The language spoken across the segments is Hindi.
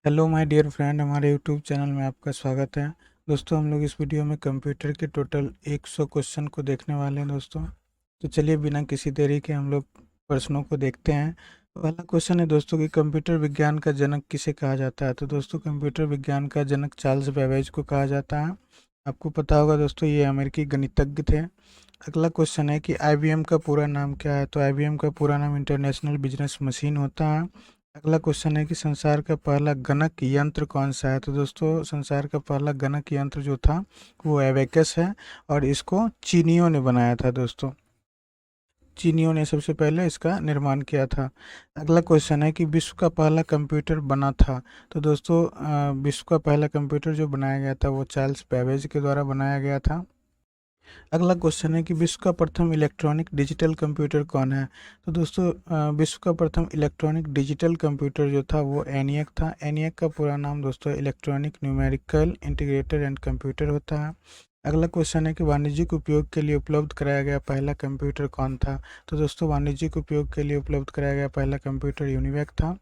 हेलो माय डियर फ्रेंड, हमारे यूट्यूब चैनल में आपका स्वागत है। दोस्तों, हम लोग इस वीडियो में कंप्यूटर के टोटल 100 क्वेश्चन को देखने वाले हैं दोस्तों। तो चलिए बिना किसी देरी के हम लोग प्रश्नों को देखते हैं। पहला क्वेश्चन है दोस्तों कि कंप्यूटर विज्ञान का जनक किसे कहा जाता है। तो दोस्तों, कंप्यूटर विज्ञान का जनक चार्ल्स बेबेज को कहा जाता है। आपको पता होगा दोस्तों, ये अमेरिकी गणितज्ञ थे। अगला क्वेश्चन है कि आईबीएम का पूरा नाम क्या है। तो आईबीएम का पूरा नाम इंटरनेशनल बिजनेस मशीन होता है। अगला क्वेश्चन है कि संसार का पहला गणक यंत्र कौन सा है। तो दोस्तों, संसार का पहला गणक यंत्र जो था वो एबेकस है, और इसको चीनियों ने बनाया था दोस्तों। चीनियों ने सबसे पहले इसका निर्माण किया था। अगला क्वेश्चन है कि विश्व का पहला कंप्यूटर बना था। तो दोस्तों, विश्व का पहला कंप्यूटर जो बनाया गया था वो चार्ल्स बेबेज के द्वारा बनाया गया था। अगला क्वेश्चन है कि विश्व का प्रथम इलेक्ट्रॉनिक डिजिटल कंप्यूटर कौन है। तो दोस्तों, विश्व का प्रथम इलेक्ट्रॉनिक डिजिटल कंप्यूटर जो था वो एनियक था। एनियक का पूरा नाम दोस्तों electronic numerical integrator and computer होता है। अगला क्वेश्चन है कि वाणिज्यिक उपयोग के लिए उपलब्ध कराया गया पहला कंप्यूटर कौन था। तो दोस्तों, वाणिज्यिक उपयोग के लिए उपलब्ध कराया गया पहला कंप्यूटर यूनिवेक था।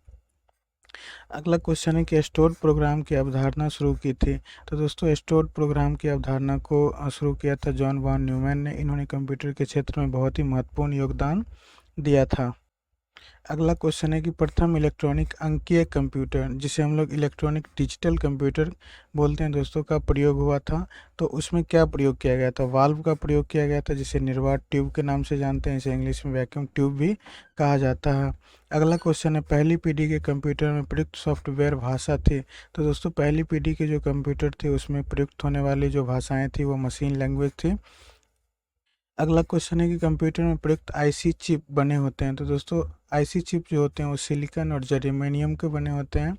अगला क्वेश्चन है कि स्टोर प्रोग्राम की अवधारणा शुरू की थी। तो दोस्तों, स्टोर प्रोग्राम की अवधारणा को शुरू किया था जॉन वॉन न्यूमैन ने। इन्होंने कंप्यूटर के क्षेत्र में बहुत ही महत्वपूर्ण योगदान दिया था। अगला क्वेश्चन है कि प्रथम इलेक्ट्रॉनिक अंकीय कंप्यूटर, जिसे हम लोग इलेक्ट्रॉनिक डिजिटल कंप्यूटर बोलते हैं दोस्तों, का प्रयोग हुआ था। तो उसमें क्या प्रयोग किया गया था। वाल्व का प्रयोग किया गया था, जिसे निर्वात ट्यूब के नाम से जानते हैं। इसे इंग्लिश में वैक्यूम ट्यूब भी कहा जाता है। अगला क्वेश्चन है पहली पीढ़ी के कंप्यूटर में प्रयुक्त सॉफ्टवेयर भाषा थी। तो दोस्तों, पहली पीढ़ी के जो कंप्यूटर थे उसमें प्रयुक्त होने वाली जो भाषाएं थी वो मशीन लैंग्वेज थी। अगला क्वेश्चन है कि कंप्यूटर में प्रयुक्त आईसी चिप बने होते हैं। तो दोस्तों, आईसी चिप जो होते हैं वो सिलिकॉन और जर्मेनियम के बने होते हैं।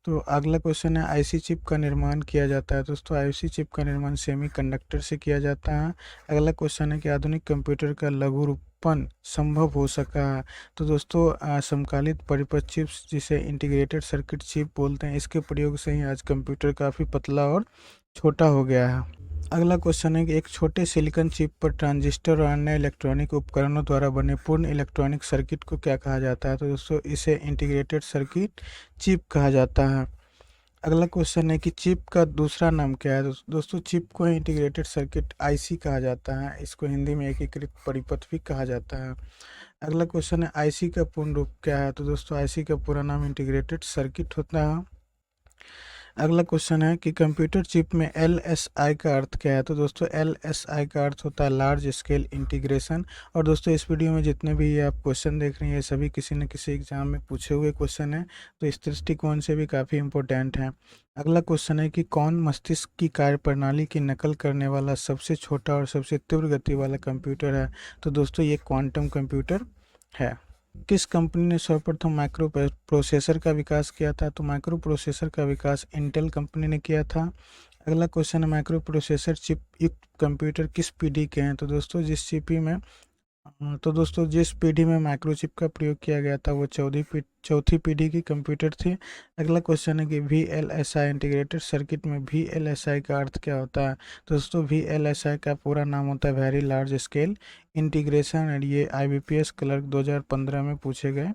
तो अगला क्वेश्चन है आईसी चिप का निर्माण किया जाता है। दोस्तों, आईसी चिप का निर्माण सेमीकंडक्टर से किया जाता है। अगला क्वेश्चन है कि आधुनिक कंप्यूटर का लघुरूपन संभव हो सका है। तो दोस्तों, समकालित परिपथ चिप्स, जिसे इंटीग्रेटेड सर्किट चिप बोलते हैं, इसके प्रयोग से ही आज कंप्यूटर काफ़ी पतला और छोटा हो गया है। अगला क्वेश्चन है कि एक छोटे सिलिकॉन चिप पर ट्रांजिस्टर और अन्य इलेक्ट्रॉनिक उपकरणों द्वारा बने पूर्ण इलेक्ट्रॉनिक सर्किट को क्या कहा जाता है। तो दोस्तों, इसे इंटीग्रेटेड सर्किट चिप कहा जाता है। अगला क्वेश्चन है कि चिप का दूसरा नाम क्या है। दोस्तों, चिप को इंटीग्रेटेड सर्किट आईसी कहा जाता है। इसको हिंदी में एकीकृत परिपथ भी कहा जाता है। अगला क्वेश्चन है आईसी का पूर्ण रूप क्या है। तो दोस्तों, आईसी का पूरा नाम इंटीग्रेटेड सर्किट होता है। अगला क्वेश्चन है कि कंप्यूटर चिप में एलएसआई का अर्थ क्या है। तो दोस्तों, एलएसआई का अर्थ होता है लार्ज स्केल इंटीग्रेशन। और दोस्तों, इस वीडियो में जितने भी ये आप क्वेश्चन देख रहे हैं, ये सभी किसी न किसी एग्जाम में पूछे हुए क्वेश्चन हैं। तो इस दृष्टिकोण से भी काफ़ी इंपॉर्टेंट हैं। अगला क्वेश्चन है कि कौन मस्तिष्क की कार्यप्रणाली की नकल करने वाला सबसे छोटा और सबसे तीव्र गति वाला कंप्यूटर है। तो दोस्तों, ये क्वांटम कंप्यूटर है। किस कंपनी ने सर्वप्रथम माइक्रो प्रोसेसर का विकास किया था। तो माइक्रो प्रोसेसर का विकास इंटेल कंपनी ने किया था। अगला क्वेश्चन है माइक्रो प्रोसेसर चिप युक्त कंप्यूटर किस पीढ़ी के हैं। तो दोस्तों, जिस पीढ़ी में माइक्रोचिप का प्रयोग किया गया था वो चौथी पीढ़ी की कंप्यूटर थी। अगला क्वेश्चन है कि V L S I integrated circuit में वी एल एस आई का अर्थ क्या होता है। तो दोस्तों, वी एल एस आई का पूरा नाम होता है वेरी लार्ज स्केल इंटीग्रेशन, और ये IBPS क्लर्क 2015 में पूछे गए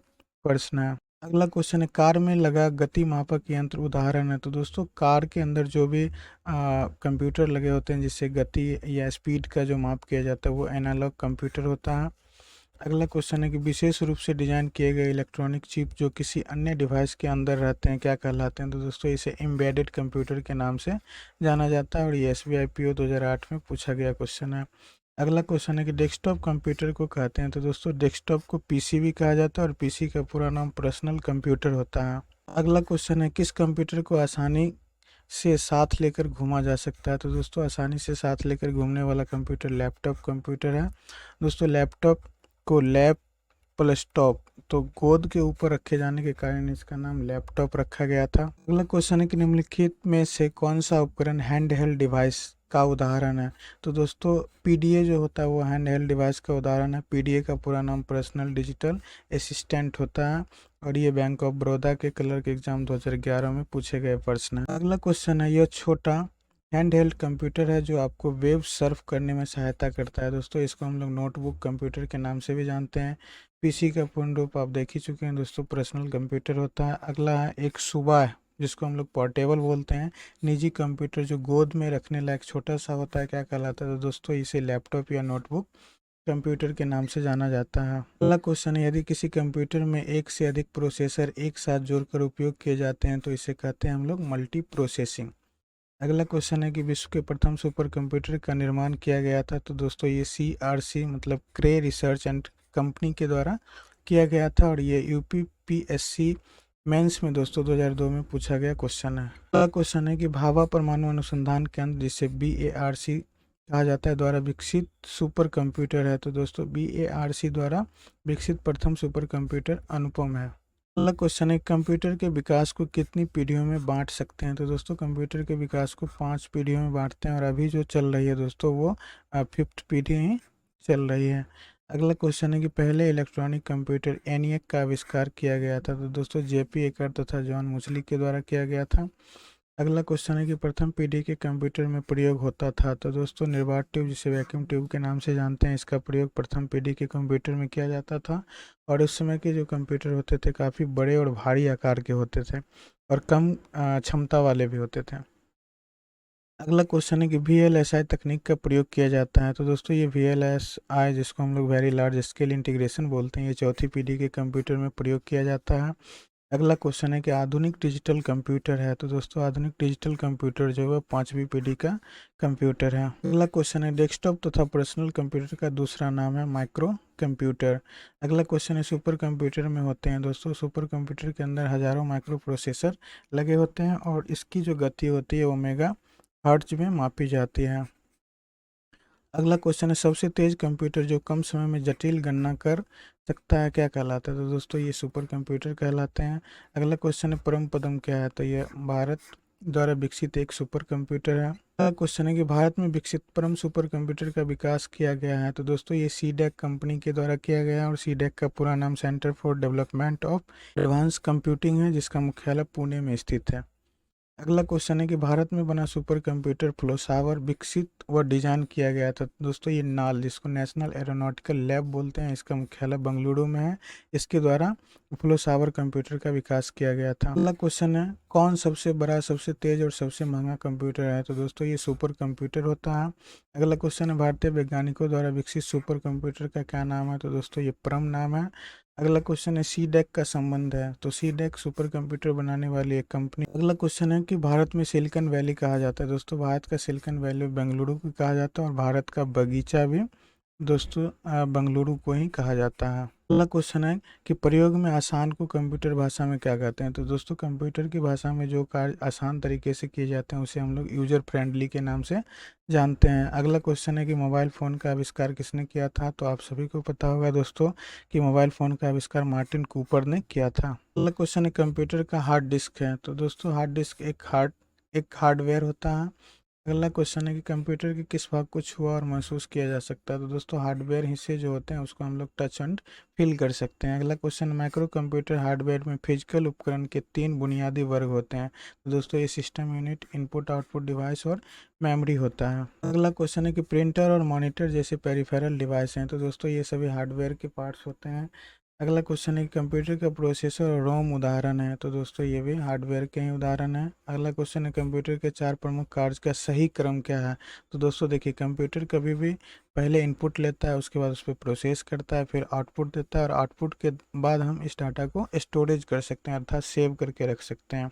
प्रश्न है। अगला क्वेश्चन है कार में लगा गति मापक यंत्र उदाहरण है। तो दोस्तों, कार के अंदर जो भी कंप्यूटर लगे होते हैं जिससे गति या स्पीड का जो माप किया जाता है वो एनालॉग कंप्यूटर होता है। अगला क्वेश्चन है कि विशेष रूप से डिजाइन किए गए इलेक्ट्रॉनिक चिप जो किसी अन्य डिवाइस के अंदर रहते हैं क्या कहलाते हैं। तो दोस्तों, इसे एम्बेडेड कंप्यूटर के नाम से जाना जाता है, और ये SBI PO 2008 में पूछा गया क्वेश्चन है। अगला क्वेश्चन है कि डेस्कटॉप कंप्यूटर को कहते हैं। तो दोस्तों, डेस्कटॉप को पीसी भी कहा जाता है, और पीसी का पूरा नाम पर्सनल कंप्यूटर होता है। अगला क्वेश्चन है किस कंप्यूटर को आसानी से साथ लेकर घूमा जा सकता है। तो दोस्तों, आसानी से साथ लेकर घूमने वाला कंप्यूटर लैपटॉप कंप्यूटर है। दोस्तों, लैपटॉप को लैप प्लस टॉप, तो गोद के ऊपर रखे जाने के कारण इसका नाम लैपटॉप रखा गया था। अगला क्वेश्चन है कि निम्नलिखित में से कौन सा उपकरण हैंड हेल्ड डिवाइस का उदाहरण है। तो दोस्तों, पीडीए जो होता है वो हैंड हेल्ड डिवाइस का उदाहरण है। पीडीए का पूरा नाम पर्सनल डिजिटल असिस्टेंट होता है, और ये बैंक ऑफ बड़ौदा के क्लर्क एग्जाम 2011 में पूछे गए प्रश्न है। अगला क्वेश्चन है यह छोटा हैंड हेल्ड कंप्यूटर है जो आपको वेब सर्फ करने में सहायता करता है। दोस्तों, इसको हम लोग नोटबुक कंप्यूटर के नाम से भी जानते हैं। पीसी का पूर्ण रूप आप देख ही चुके हैं दोस्तों, पर्सनल कंप्यूटर होता है। अगला है एक सुबह जिसको हम लोग पोर्टेबल बोलते हैं। निजी कंप्यूटर जो गोद में रखने लायक छोटा सा होता है क्या कहलाता है? तो दोस्तों इसे लैपटॉप या नोटबुक कंप्यूटर के नाम से जाना जाता है। अगला क्वेश्चन है, यदि किसी कंप्यूटर में एक से अधिक प्रोसेसर एक साथ जोड़कर उपयोग किए जाते हैं तो इसे कहते हैं हम लोग मल्टी प्रोसेसिंग। अगला क्वेश्चन है कि विश्व के प्रथम सुपर कंप्यूटर का निर्माण किया गया था? तो दोस्तों ये CRC मतलब क्रे रिसर्च एंड कंपनी के द्वारा किया गया था, और ये UPPSC मेंस में दोस्तों 2002 में पूछा गया क्वेश्चन है। अगला क्वेश्चन है कि भाभा परमाणु अनुसंधान केंद्र, जिसे BARC कहा जाता है, द्वारा विकसित सुपर कंप्यूटर है? तो दोस्तों BARC द्वारा विकसित प्रथम सुपर कंप्यूटर अनुपम है। अगला क्वेश्चन है, कंप्यूटर के विकास को कितनी पीढ़ियों में बांट सकते हैं? तो दोस्तों कंप्यूटर के विकास को 5 पीढ़ियों में बांटते हैं, और अभी जो चल रही है दोस्तों वो 5th पीढ़ी ही चल रही है। अगला क्वेश्चन है कि पहले इलेक्ट्रॉनिक कंप्यूटर ENIAC का आविष्कार किया गया था? तो दोस्तों JP एकर तथा जॉन मुसली के द्वारा किया गया था। अगला क्वेश्चन है कि प्रथम पीढ़ी के कंप्यूटर में प्रयोग होता था? तो दोस्तों निर्वात ट्यूब, जिसे वैक्यूम ट्यूब के नाम से जानते हैं, इसका प्रयोग प्रथम पीढ़ी के कंप्यूटर में किया जाता था। और उस समय के जो कंप्यूटर होते थे काफ़ी बड़े और भारी आकार के होते थे, और कम क्षमता वाले भी होते थे। अगला क्वेश्चन है कि VLSI तकनीक का प्रयोग किया जाता है? तो दोस्तों ये VLSI, जिसको हम लोग वेरी लार्ज स्केल इंटीग्रेशन बोलते हैं, ये चौथी पीढ़ी के कंप्यूटर में प्रयोग किया जाता है। अगला क्वेश्चन है कि आधुनिक डिजिटल कंप्यूटर है? तो दोस्तों आधुनिक डिजिटल कंप्यूटर जो है 5वीं पीढ़ी का कंप्यूटर है। अगला क्वेश्चन है, डेस्कटॉप तथा पर्सनल कंप्यूटर का दूसरा नाम है माइक्रो कंप्यूटर। अगला क्वेश्चन है, सुपर कंप्यूटर में होते हैं? दोस्तों सुपर कंप्यूटर के अंदर हजारों माइक्रो प्रोसेसर लगे होते हैं, और इसकी जो गति होती है ओमेगा हर्ट्ज में मापी जाती है। अगला क्वेश्चन है, सबसे तेज कंप्यूटर जो कम समय में जटिल गणना कर सकता है क्या कहलाता है? तो दोस्तों ये सुपर कंप्यूटर कहलाते हैं। अगला क्वेश्चन है, परम पदम क्या है? तो ये भारत द्वारा विकसित एक सुपर कंप्यूटर है। अगला क्वेश्चन है कि भारत में विकसित परम सुपर कंप्यूटर का विकास किया गया है? तो दोस्तों ये CDEC कंपनी के द्वारा किया गया है, और CDEC का पूरा नाम centre for development of advance computing है, जिसका मुख्यालय पुणे में स्थित है। अगला क्वेश्चन है कि भारत में बना सुपर कंप्यूटर फ्लोसावर विकसित व डिजाइन किया गया था? दोस्तों ये नाल, जिसको नेशनल एरोनॉटिकल लैब बोलते हैं, इसका मुख्यालय बेंगलुरु में है। इसके द्वारा फ्लोसावर कंप्यूटर का विकास किया गया था। अगला क्वेश्चन है, कौन सबसे बड़ा, सबसे तेज और सबसे महंगा कंप्यूटर है? तो दोस्तों ये सुपर कंप्यूटर होता है। अगला क्वेश्चन है, भारतीय वैज्ञानिकों द्वारा विकसित सुपर कंप्यूटर का क्या नाम है? तो दोस्तों ये परम नाम है। अगला क्वेश्चन है, CDEC का संबंध है? तो CDEC सुपर कंप्यूटर बनाने वाली एक कंपनी। अगला क्वेश्चन है कि भारत में सिलिकॉन वैली कहा जाता है? दोस्तों भारत का सिलिकॉन वैली बेंगलुरु को कहा जाता है, और भारत का बगीचा भी दोस्तों बेंगलुरु को ही कहा जाता है। अगला क्वेश्चन है कि प्रयोग में आसान को कंप्यूटर भाषा में क्या कहते हैं? तो दोस्तों कंप्यूटर की भाषा में जो कार्य आसान तरीके से किए जाते हैं उसे हम लोग यूजर फ्रेंडली के नाम से जानते हैं। अगला क्वेश्चन है कि मोबाइल फ़ोन का आविष्कार किसने किया था? तो आप सभी को पता होगा दोस्तों कि मोबाइल फ़ोन का आविष्कार मार्टिन कूपर ने किया था। अगला क्वेश्चन है, कंप्यूटर का हार्ड डिस्क है? तो दोस्तों हार्ड डिस्क एक हार्डवेयर होता है। अगला क्वेश्चन है कि कंप्यूटर के किस भाग को छुआ और महसूस किया जा सकता है? तो दोस्तों हार्डवेयर हिस्से जो होते हैं उसको हम लोग टच एंड फील कर सकते हैं। अगला क्वेश्चन, माइक्रो कंप्यूटर हार्डवेयर में फिजिकल उपकरण के 3 बुनियादी वर्ग होते हैं? तो दोस्तों ये system unit, input output device और मेमोरी होता है। अगला क्वेश्चन है कि प्रिंटर और मॉनिटर जैसे पेरिफेरल डिवाइस हैं? तो दोस्तों ये सभी हार्डवेयर के पार्ट्स होते हैं। अगला क्वेश्चन है कि कंप्यूटर का प्रोसेसर और रोम उदाहरण है? तो दोस्तों ये भी हार्डवेयर के ही उदाहरण है। अगला क्वेश्चन है, कंप्यूटर के 4 प्रमुख कार्य का सही क्रम क्या है? तो दोस्तों देखिए, कंप्यूटर कभी भी पहले इनपुट लेता है, उसके बाद उस पर प्रोसेस करता है, फिर आउटपुट देता है, और आउटपुट के बाद हम इस डाटा को स्टोरेज कर सकते हैं, अर्थात सेव करके रख सकते हैं।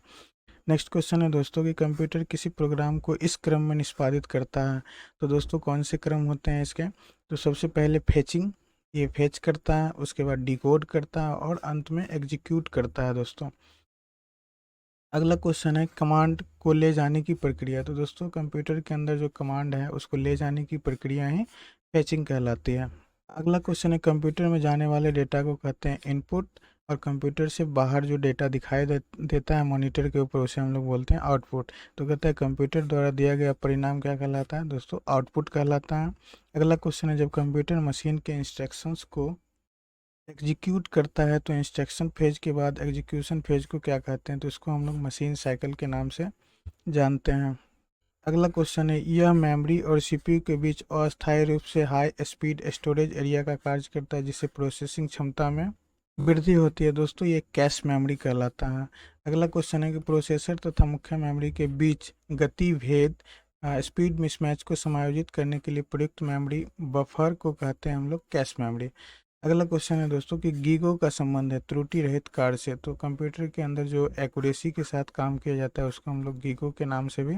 नेक्स्ट क्वेश्चन है दोस्तों कि कंप्यूटर किसी प्रोग्राम को इस क्रम में निष्पादित करता है? तो दोस्तों कौन से क्रम होते हैं इसके? तो सबसे पहले फेचिंग, ये फेच करता है, उसके बाद डिकोड करता है, और अंत में एग्जीक्यूट करता है दोस्तों। अगला क्वेश्चन है, कमांड को ले जाने की प्रक्रिया? तो दोस्तों कंप्यूटर के अंदर जो कमांड है उसको ले जाने की प्रक्रिया ही फेचिंग कहलाती है। अगला क्वेश्चन है, कंप्यूटर में जाने वाले डेटा को कहते हैं इनपुट, और कंप्यूटर से बाहर जो डेटा दिखाई देता है मॉनिटर के ऊपर उसे हम लोग बोलते हैं आउटपुट। तो कहता है कंप्यूटर द्वारा दिया गया परिणाम क्या कहलाता है? दोस्तों आउटपुट कहलाता है। अगला क्वेश्चन है, जब कंप्यूटर मशीन के इंस्ट्रक्शंस को एग्जीक्यूट करता है तो इंस्ट्रक्शन फेज के बाद एग्जीक्यूशन फेज को क्या कहते हैं? तो इसको हम लोग मशीन साइकिल के नाम से जानते हैं। अगला क्वेश्चन है, यह मेमोरी और CPU के बीच अस्थायी रूप से हाई स्पीड स्टोरेज एरिया का कार्य करता है, जिससे प्रोसेसिंग क्षमता में वृद्धि होती है दोस्तों, ये कैश मेमोरी कहलाता है। अगला क्वेश्चन है कि प्रोसेसर तथा मुख्य मेमोरी के बीच गति भेद स्पीड मिसमैच को समायोजित करने के लिए प्रयुक्त मेमोरी बफर को कहते हैं हम लोग कैश मेमोरी। अगला क्वेश्चन है दोस्तों कि गीगो का संबंध है त्रुटि रहित कार्य से। तो कंप्यूटर के अंदर जो एक्यूरेसी के साथ काम किया जाता है उसको हम लोग गीगो के नाम से भी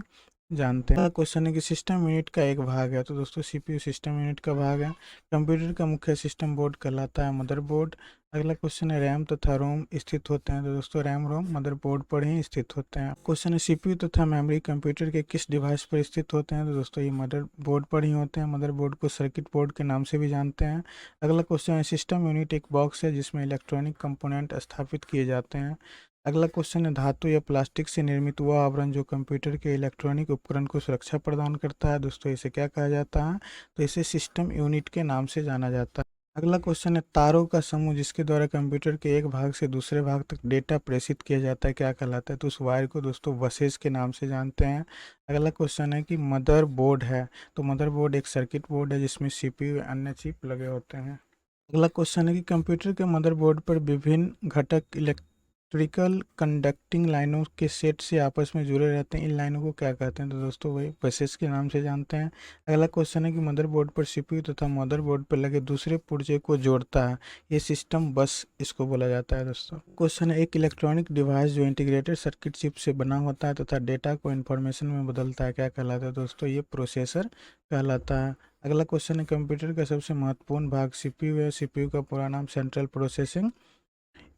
जानते हैं। अगला क्वेश्चन है कि सिस्टम यूनिट का एक भाग है। तो दोस्तों सीपीयू सिस्टम यूनिट का भाग है। कंप्यूटर का मुख्य सिस्टम बोर्ड कहलाता है मदरबोर्ड। अगला क्वेश्चन है रैम तथा रोम स्थित होते हैं। तो दोस्तों रैम रोम मदरबोर्ड पर ही स्थित होते हैं। क्वेश्चन है सीपीयू तथा मेमोरी कंप्यूटर के किस डिवाइस पर स्थित होते हैं। तो दोस्तों ये मदरबोर्ड पर ही होते हैं। मदरबोर्ड को सर्किट बोर्ड के नाम से भी जानते हैं। अगला क्वेश्चन है सिस्टम यूनिट एक बॉक्स है जिसमें इलेक्ट्रॉनिक कंपोनेंट स्थापित किए जाते हैं। अगला क्वेश्चन है धातु या प्लास्टिक से निर्मित वह आवरण जो कंप्यूटर के इलेक्ट्रॉनिक उपकरण को सुरक्षा प्रदान करता है। दोस्तों इसे क्या कहा जाता है। तो इसे सिस्टम यूनिट के नाम से जाना जाता है। अगला क्वेश्चन है तारों का समूह जिसके द्वारा कंप्यूटर के एक भाग से दूसरे भाग तक डेटा प्रेषित किया जाता है क्या कहलाता है। तो उस वायर को दोस्तों बसेस के नाम से जानते हैं। अगला क्वेश्चन है कि मदर बोर्ड है। तो मदर बोर्ड एक सर्किट बोर्ड है जिसमें सीपीयू अन्य चिप लगे होते हैं। अगला क्वेश्चन है कि कंप्यूटर के मदरबोर्ड पर विभिन्न घटक इलेक्ट्रिकल कंडक्टिंग लाइनों के सेट से आपस में जुड़े रहते हैं। इन लाइनों को क्या कहते हैं। तो दोस्तों वही बसेस के नाम से जानते हैं। अगला क्वेश्चन है कि मदरबोर्ड पर सीपीयू तथा मदरबोर्ड पर लगे दूसरे पुर्जे को जोड़ता है, ये सिस्टम बस इसको बोला जाता है। दोस्तों क्वेश्चन है एक इलेक्ट्रॉनिक डिवाइस जो इंटीग्रेटेड सर्किट चिप से बना होता है तथा डेटा को इन्फॉर्मेशन में बदलता है क्या कहलाता है। दोस्तों ये प्रोसेसर कहलाता है। अगला क्वेश्चन है कंप्यूटर का सबसे महत्वपूर्ण भाग सीपीयू है। सीपीयू का पूरा नाम सेंट्रल प्रोसेसिंग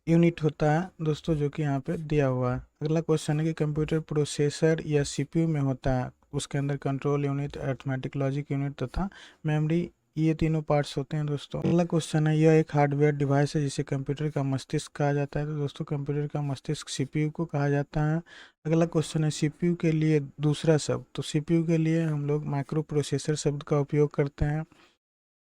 यूनिट होता है दोस्तों, जो कि यहाँ पे दिया हुआ है। अगला क्वेश्चन है कि कंप्यूटर प्रोसेसर या सीपीयू में होता है, उसके अंदर control unit, arithmetic logic unit तथा मेमोरी, ये तीनों पार्ट्स होते हैं दोस्तों। अगला क्वेश्चन है यह एक हार्डवेयर डिवाइस है जिसे कंप्यूटर का मस्तिष्क कहा जाता है। तो दोस्तों कंप्यूटर का मस्तिष्क सीपीयू को कहा जाता है। अगला क्वेश्चन है सीपीयू के लिए दूसरा शब्द। तो सीपीयू के लिए हम लोग माइक्रो प्रोसेसर शब्द का उपयोग करते हैं।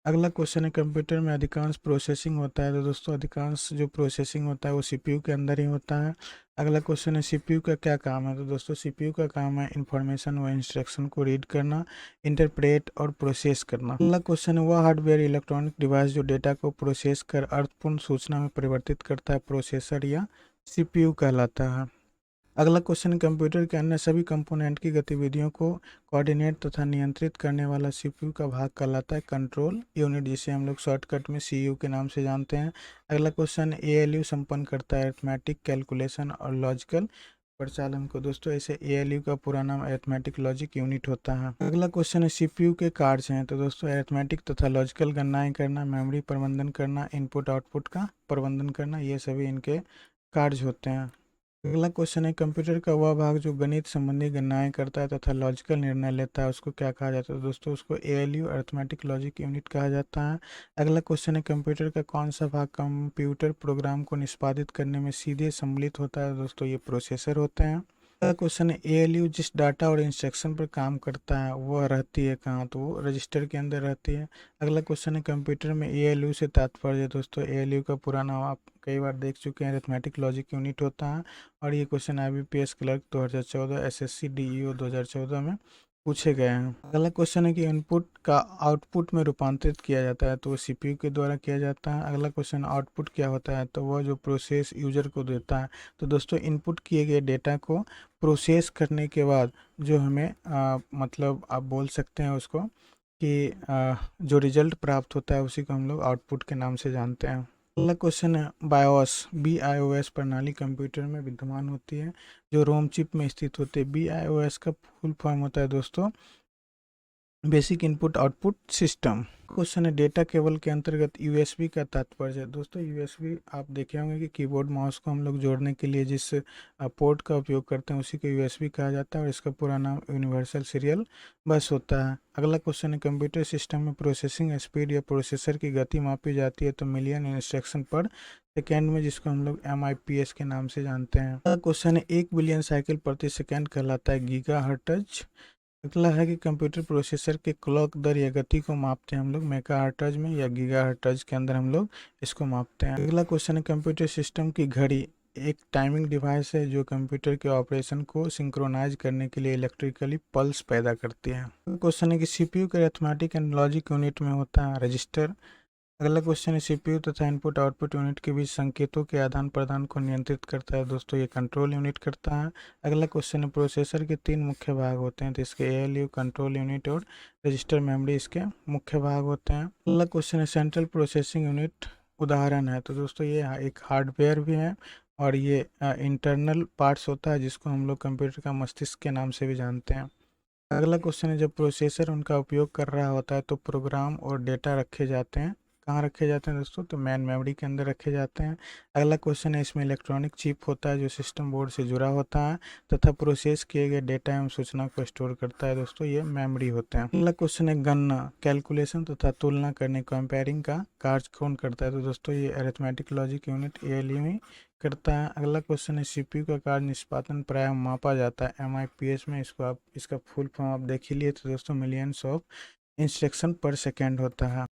अगला क्वेश्चन है कंप्यूटर में अधिकांश प्रोसेसिंग होता है। तो दोस्तों अधिकांश जो प्रोसेसिंग होता है वो सीपीयू के अंदर ही होता है। अगला क्वेश्चन है सीपीयू का क्या काम है। तो दोस्तों सीपीयू का काम है इंफॉर्मेशन व इंस्ट्रक्शन को रीड करना, इंटरप्रेट और प्रोसेस करना। अगला क्वेश्चन है वह हार्डवेयर इलेक्ट्रॉनिक डिवाइस जो डेटा को प्रोसेस कर अर्थपूर्ण सूचना में परिवर्तित करता है, प्रोसेसर या सीपीयू कहलाता है। अगला क्वेश्चन कंप्यूटर के अन्य सभी कंपोनेंट की गतिविधियों को कोऑर्डिनेट तथा नियंत्रित करने वाला सीपीयू का भाग कहलाता है कंट्रोल यूनिट, जिसे हम लोग शॉर्टकट में सीयू के नाम से जानते हैं। अगला क्वेश्चन एएलयू संपन्न करता है अरिथमेटिक कैलकुलेशन और लॉजिकल परिचालन को। दोस्तों ऐसे एएलयू का पूरा नाम अरिथमेटिक लॉजिक यूनिट होता है। अगला क्वेश्चन है सीपीयू के कार्य हैं। तो दोस्तों अरिथमेटिक तथा लॉजिकल गणनाएं करना, मेमोरी प्रबंधन करना, इनपुट आउटपुट का प्रबंधन करना, ये सभी इनके कार्य होते हैं। अगला क्वेश्चन है कंप्यूटर का वह भाग जो गणित संबंधी गणनाएं करता है तथा लॉजिकल निर्णय लेता है, उसको क्या कहा जाता है। दोस्तों उसको एएलयू अरिथमेटिक लॉजिक यूनिट कहा जाता है। अगला क्वेश्चन है कंप्यूटर का कौन सा भाग कंप्यूटर प्रोग्राम को निष्पादित करने में सीधे सम्मिलित होता है। दोस्तों ये प्रोसेसर होते हैं। अगला क्वेश्चन है एएलयू जिस डाटा और इंस्ट्रक्शन पर काम करता है वह रहती है कहाँ। तो वो रजिस्टर के अंदर रहती है। अगला क्वेश्चन है कंप्यूटर में एएलयू से तात्पर्य है। दोस्तों एएलयू का पूरा नाम आप कई बार देख चुके हैं, अरिथमेटिक लॉजिक यूनिट होता है। और ये question IBPS clerk 2014, SSC DEO 2014 में पूछे गए हैं। अगला क्वेश्चन है कि इनपुट का आउटपुट में रूपांतरित किया जाता है, तो वो सीपीयू के द्वारा किया जाता है। अगला क्वेश्चन आउटपुट क्या होता है। तो वह जो प्रोसेस यूजर को देता है। तो दोस्तों इनपुट किए गए डेटा को प्रोसेस करने के बाद जो हमें मतलब आप बोल सकते हैं उसको कि जो रिजल्ट प्राप्त होता है उसी को हम लोग आउटपुट के नाम से जानते हैं। अगला क्वेश्चन है बायोस, BIOS प्रणाली कंप्यूटर में विद्यमान होती है जो रोम चिप में स्थित होती है। BIOS का फुल फॉर्म होता है दोस्तों basic input output system. Question है डेटा केबल के अंतर्गत यूएसबी का तात्पर्य है। दोस्तों यूएसबी आप देखे होंगे कि कीबोर्ड माउस को हम लोग जोड़ने के लिए जिस पोर्ट का उपयोग करते हैं उसी को यूएसबी कहा जाता है और इसका पूरा नाम यूनिवर्सल सीरियल बस होता है। अगला क्वेश्चन है कंप्यूटर सिस्टम में प्रोसेसिंग स्पीड या प्रोसेसर की गति मापी जाती है तो मिलियन इंस्ट्रक्शन पर सेकेंड में, जिसको हम लोग MIPS के नाम से जानते हैं। अगला क्वेश्चन है 1 बिलियन साइकिल प्रति सेकेंड कहलाता है गीगाहर्ट्ज। अगला है कि कंप्यूटर प्रोसेसर के क्लॉक दर या गति को मापते हैं हम लोग मेगाहर्ट्ज में या गीगाहर्ट्ज के अंदर हम लोग इसको मापते हैं। अगला क्वेश्चन है कंप्यूटर सिस्टम की घड़ी एक टाइमिंग डिवाइस है जो कंप्यूटर के ऑपरेशन को सिंक्रोनाइज करने के लिए इलेक्ट्रिकली पल्स पैदा करती है। क्वेश्चन है कि सीपीयू के अरिथमेटिक एंड लॉजिक यूनिट में होता है रजिस्टर। अगला क्वेश्चन है सीपीयू तथा इनपुट आउटपुट यूनिट के बीच संकेतों के आदान प्रदान को नियंत्रित करता है। दोस्तों ये कंट्रोल यूनिट करता है। अगला क्वेश्चन है प्रोसेसर के 3 मुख्य भाग होते हैं, तो इसके एएलयू, कंट्रोल यूनिट और रजिस्टर मेमोरी इसके मुख्य भाग होते हैं। अगला क्वेश्चन है सेंट्रल प्रोसेसिंग यूनिट उदाहरण है। तो दोस्तों ये एक हार्डवेयर भी है और ये इंटरनल पार्ट्स होता है जिसको हम लोग कंप्यूटर का मस्तिष्क के नाम से भी जानते हैं। अगला क्वेश्चन है जब प्रोसेसर उनका उपयोग कर रहा होता है तो प्रोग्राम और डेटा रखे जाते हैं, कहाँ रखे जाते हैं दोस्तों, तो मेन मेमोरी के अंदर रखे जाते हैं। अगला क्वेश्चन है इसमें इलेक्ट्रॉनिक चिप होता है जो सिस्टम बोर्ड से जुड़ा होता है तथा प्रोसेस किए गए डेटा एवं सूचना को स्टोर करता है। दोस्तों ये मेमोरी होते हैं। अगला क्वेश्चन है गणना, कैलकुलेशन तथा तुलना करने, कंपेयरिंग का कार्य कौन करता है, तो दोस्तों ये अरिथमेटिक लॉजिक यूनिट एएलयू में करता है। अगला क्वेश्चन है सीपीयू का कार्य निष्पादन प्रायः मापा जाता है एमआईपीएस में, इसको आप इसका फुल फॉर्म आप देख ही लिए, तो दोस्तों मिलियंस ऑफ इंस्ट्रक्शन पर सेकेंड होता है।